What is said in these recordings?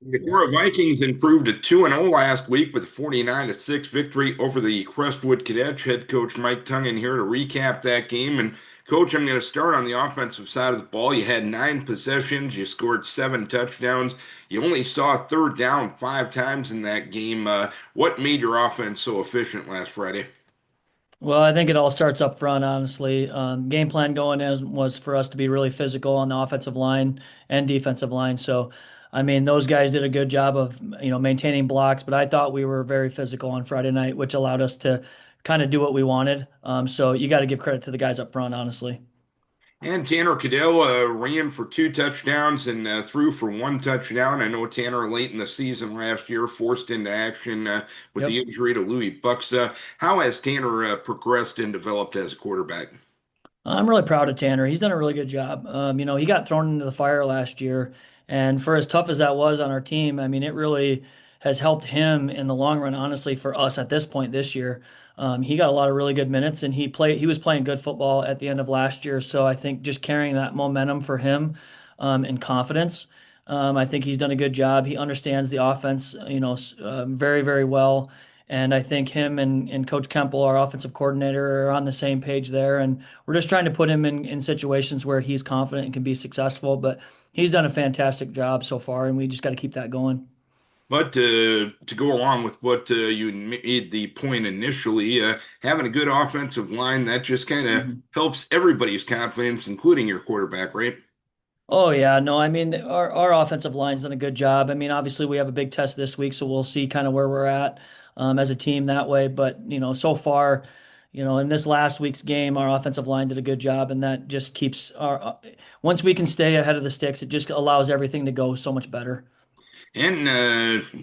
The Cora Vikings improved to 2-0 last week with a 49-6 victory over the Crestwood Cadets. Head coach Mike Tangen here to recap that game. And coach, I'm going to start on the offensive side of the ball. You had 9 possessions, you scored 7 touchdowns. You only saw third down 5 times in that game. What made your offense so efficient last Friday? Well, I think it all starts up front, honestly. Game plan going as was for us to be really physical on the offensive line and defensive line. So, I mean, those guys did a good job of, maintaining blocks, but I thought we were very physical on Friday night, which allowed us to kind of do what we wanted. So you got to give credit to the guys up front, honestly. And Tanner Cadell ran for 2 touchdowns and threw for 1 touchdown. I know Tanner late in the season last year forced into action with the Yep. injury to Louis Bucks. How has Tanner progressed and developed as a quarterback? I'm really proud of Tanner. He's done a really good job. He got thrown into the fire last year, and for as tough as that was on our team, I mean, it really has helped him in the long run, honestly, for us at this point this year. He got a lot of really good minutes, and he was playing good football at the end of last year. So I think just carrying that momentum for him, and confidence, I think he's done a good job. He understands the offense, very, very well. And I think him and Coach Kemple, our offensive coordinator, are on the same page there. And we're just trying to put him in situations where he's confident and can be successful. But he's done a fantastic job so far, and we just got to keep that going. But to go along with what you made the point initially, having a good offensive line that just kind of Mhm. helps everybody's confidence, including your quarterback, right? Oh yeah, no, I mean our offensive line's done a good job. I mean, obviously we have a big test this week, so we'll see kind of where we're at as a team that way. But so far, in this last week's game, our offensive line did a good job, and that just keeps our. Once we can stay ahead of the sticks, it just allows everything to go so much better. And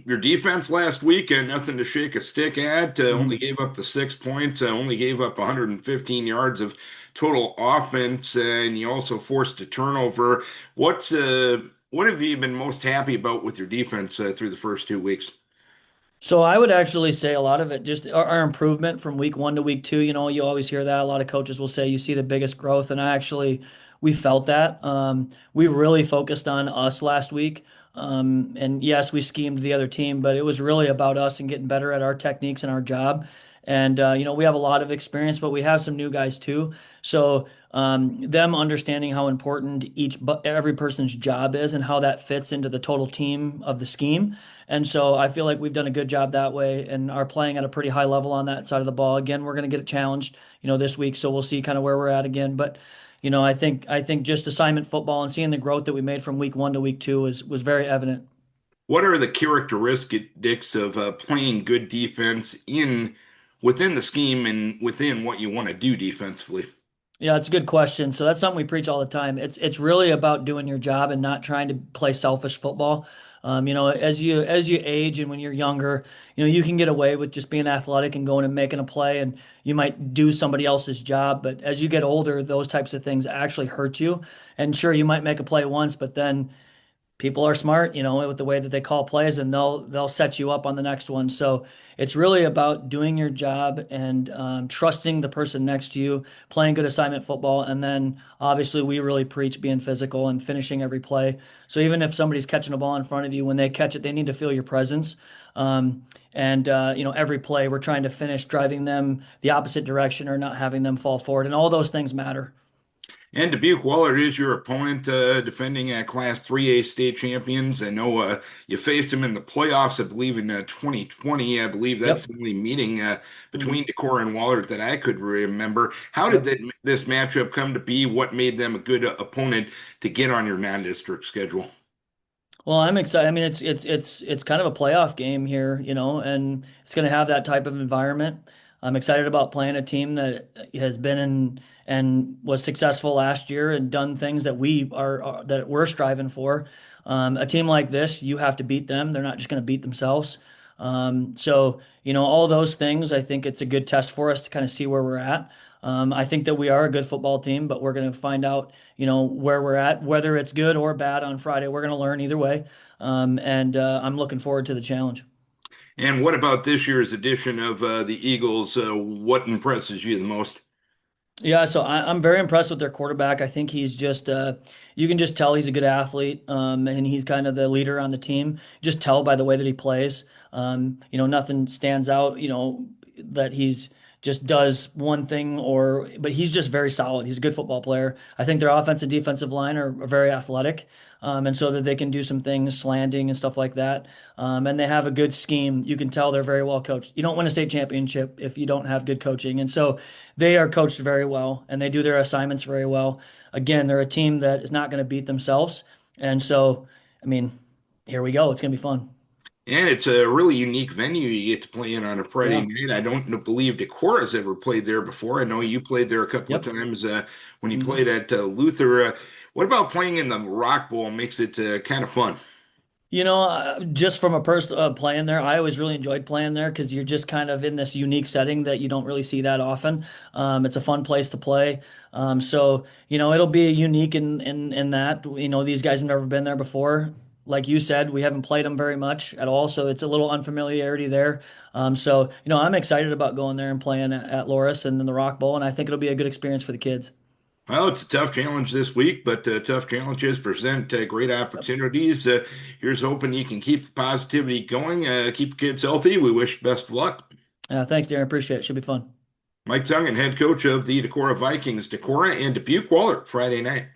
your defense last week, nothing to shake a stick at. Only Mhm. gave up the 6 points, only gave up 115 yards of total offense, and you also forced a turnover. What have you been most happy about with your defense through the first 2 weeks? So I would actually say a lot of it just our improvement from week one to week two. You always hear that. A lot of coaches will say you see the biggest growth, and we felt that. We really focused on us last week. And yes, we schemed the other team, but it was really about us and getting better at our techniques and our job. And we have a lot of experience, but we have some new guys too. So them understanding how important every person's job is and how that fits into the total team of the scheme. And so I feel like we've done a good job that way and are playing at a pretty high level on that side of the ball. Again, we're going to get it challenged, this week, so we'll see kind of where we're at again. But I think just assignment football and seeing the growth that we made from week one to week two was very evident. What are the characteristics of playing good defense in within the scheme and within what you want to do defensively? Yeah, it's a good question. So that's something we preach all the time. It's really about doing your job and not trying to play selfish football. As you age and when you're younger, you can get away with just being athletic and going and making a play, and you might do somebody else's job. But as you get older, those types of things actually hurt you. And sure, you might make a play once, but then people are smart, with the way that they call plays, and they'll set you up on the next one. So it's really about doing your job and trusting the person next to you, playing good assignment football, and then obviously we really preach being physical and finishing every play. So even if somebody's catching a ball in front of you, when they catch it, they need to feel your presence. And every play we're trying to finish driving them the opposite direction or not having them fall forward, and all those things matter. And Dubuque Waller is your opponent, defending Class 3A state champions. I know you faced him in the playoffs, I believe, in 2020. I believe that's Yep. the only meeting between Mhm. Decorah and Waller that I could remember. How did Yep. this matchup come to be? What made them a good opponent to get on your non-district schedule? Well, I'm excited. I mean, it's kind of a playoff game here, and it's going to have that type of environment. I'm excited about playing a team that has been in and was successful last year and done things that that we're striving for. A team like this, you have to beat them. They're not just going to beat themselves. So, all those things, I think it's a good test for us to kind of see where we're at. I think that we are a good football team, but we're going to find out where we're at, whether it's good or bad on Friday. We're going to learn either way. And I'm looking forward to the challenge. And what about this year's edition of the Eagles? What impresses you the most? Yeah, so I'm very impressed with their quarterback. I think he's just you can just tell he's a good athlete, and he's kind of the leader on the team. Just tell by the way that he plays. Nothing stands out. That he's just does one thing, but he's just very solid. He's a good football player. I think their offense and defensive line are very athletic, and so that they can do some things, slanting and stuff like that. And they have a good scheme. You can tell they're very well coached. You don't win a state championship if you don't have good coaching, and so. They are coached very well and they do their assignments very well. Again, they're a team that is not going to beat themselves. And so, I mean, here we go. It's going to be fun. And it's a really unique venue you get to play in on a Friday Yeah. night. I don't believe Decora's ever played there before. I know you played there a couple of Yep. times when you Mhm. played at Luther. What about playing in the Rock Bowl makes it kind of fun? Just from a person playing there, I always really enjoyed playing there because you're just kind of in this unique setting that you don't really see that often. It's a fun place to play. It'll be unique in that. These guys have never been there before. Like you said, we haven't played them very much at all, so it's a little unfamiliarity there. I'm excited about going there and playing at Loris and in the Rock Bowl, and I think it'll be a good experience for the kids. Well, it's a tough challenge this week, but tough challenges present great Yep. opportunities. Here's hoping you can keep the positivity going, keep the kids healthy. We wish best of luck. Thanks, Darren. Appreciate it. Should be fun. Mike Tangen, head coach of the Decorah Vikings, Decorah and Dubuque Waller, Friday night.